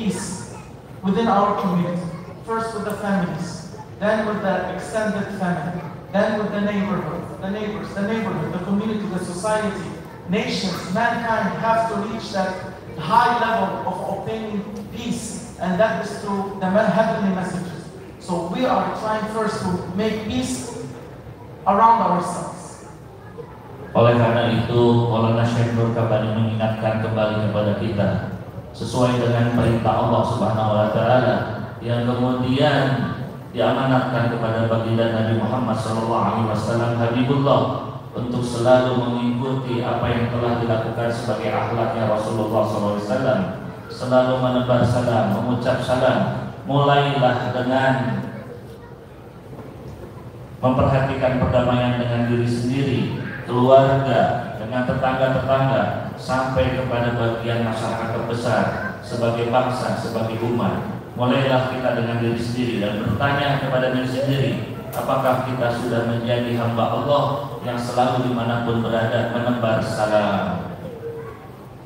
peace within our community. First with the families, then with the extended family, then with the neighborhood, the neighbors, the neighborhood, the community, the society, nations, mankind have to reach that high level of obtaining peace, and that is through the heavenly messages. So we are trying first to make peace around ourselves. Oleh karena itu, Maulana Syekh Nur Kabani mengingatkan kembali kepada kita sesuai dengan perintah Allah Subhanahu wa taala yang kemudian diamanatkan kepada baginda Nabi Muhammad SAW Habibullah untuk selalu mengikuti apa yang telah dilakukan sebagai akhlaknya Rasulullah SAW, selalu menebar salam, mengucap salam. Mulailah dengan memperhatikan perdamaian dengan diri sendiri, keluarga, dengan tetangga-tetangga, sampai kepada bagian masyarakat terbesar sebagai bangsa, sebagai umat. Mulailah kita dengan diri sendiri dan bertanya kepada diri sendiri, apakah kita sudah menjadi hamba Allah yang selalu dimanapun berada menebar salam.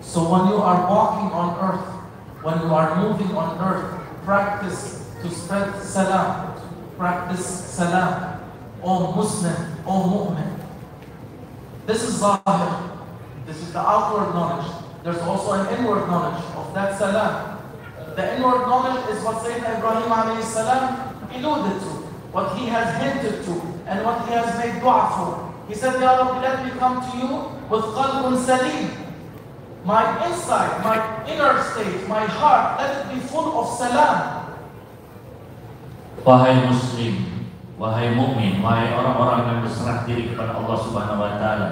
So when you are walking on earth, when you are moving on earth, practice to spread salam. Practice salam. O Muslim, O Mu'min. This is zahir. This is the outward knowledge. There's also an inward knowledge of that salam. The inward knowledge is what Sayyidina Ibrahim alayhi salam alluded to, what he has hinted to, and what he has made dua for. He said, Ya Rabbi, let me come to you with qalbun salim. My inside, my inner state, my heart, let it be full of salam. Wahai Muslim, wahai mukmin, wahai orang-orang yang berserah diri kepada Allah Subhanahu wa taala,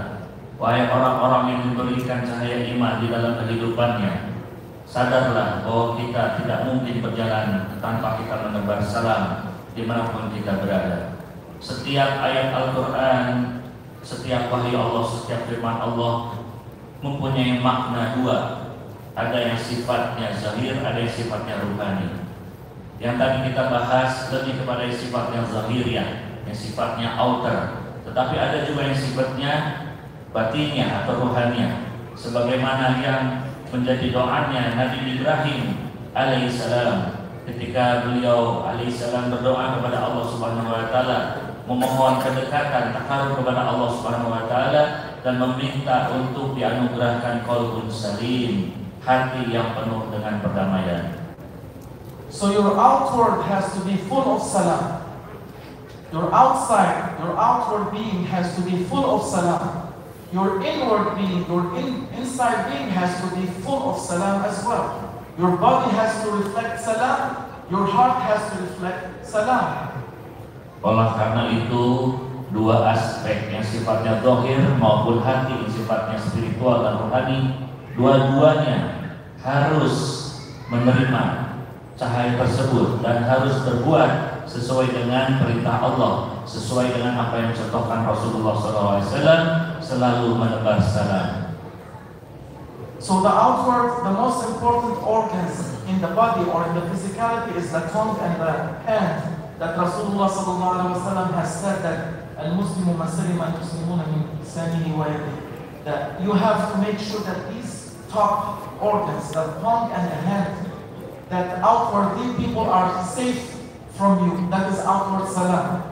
wahai orang-orang yang diberikan cahaya iman di dalam kehidupannya, sadarlah bahwa kita tidak mungkin berjalan tanpa kita menebar salam dimanapun kita berada. Setiap ayat Al-Quran, setiap wahyu Allah, setiap firman Allah mempunyai makna dua. Ada yang sifatnya zahir, ada yang sifatnya ruhani. Yang tadi kita bahas lebih kepada yang sifatnya zahiriyah, yang sifatnya outer. Tetapi ada juga yang sifatnya batinnya atau ruhaniah. Sebagaimana yang menjadi doanya Nabi Ibrahim alaihissalam ketika beliau alaihissalam berdoa kepada Allah Subhanahu wa taala, memohon kedekatan, takarub kepada Allah Subhanahu wa taala, dan meminta untuk dianugerahkan qalbun salim, hati yang penuh dengan perdamaian. So your outward has to be full of salam. Your outside, your outward being has to be full of salam. Your inward being, your inside being has to be full of salam as well. Your body has to reflect salam. Your heart has to reflect salam. Oleh karena itu, dua aspek yang sifatnya zahir maupun hati yang sifatnya spiritual dan rohani, dua-duanya harus menerima cahaya tersebut dan harus berbuat sesuai dengan perintah Allah, sesuai dengan apa yang dicontohkan Rasulullah SAW, selalu menebar salam. So the outward, the most important organs in the body or in the physicality is the tongue and the hand. That Rasulullah SAW has said that al-Muslimu man salima al-Muslimuna min lisanihi wa yadihi. That you have to make sure that these top organs, the tongue and the hand, that outwardly people are safe from you. That is outward salam.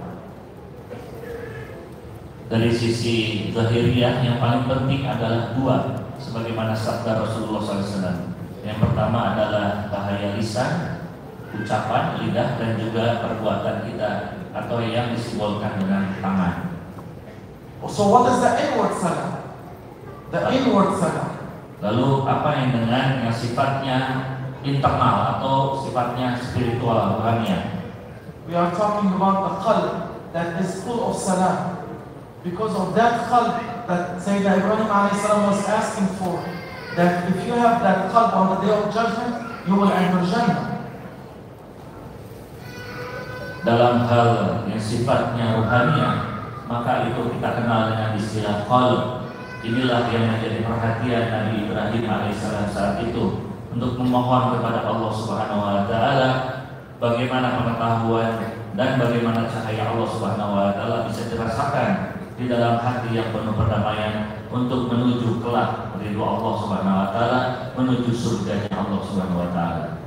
Dari sisi zahiriyah yang paling penting adalah dua, sebagaimana sabda Rasulullah SAW. Yang pertama adalah bahaya lisan, ucapan lidah, dan juga perbuatan kita atau yang disimbolkan dengan tangan. So what is the inward salam? The inward salam. Lalu apa yang dengan yang sifatnya internal atau sifatnya spiritual, rohaniah? We are talking about the qalb that is full of salam. Because of that qalb that Sayyidina Ibrahim a.s. was asking for, that if you have that qalb on the day of judgment, you will enter Jannah. Dalam hal yang sifatnya rohaniah, maka itu kita kenal dengan istilah qalb. Inilah yang menjadi perhatian Nabi Ibrahim alaihissalam saat itu untuk memohon kepada Allah Subhanahu wa taala bagaimana pengetahuan dan bagaimana cahaya Allah Subhanahu wa taala bisa dirasakan di dalam hati yang penuh perdamaian untuk menuju kelak ridho Allah Subhanahu wa taala, menuju surganya Allah Subhanahu wa taala.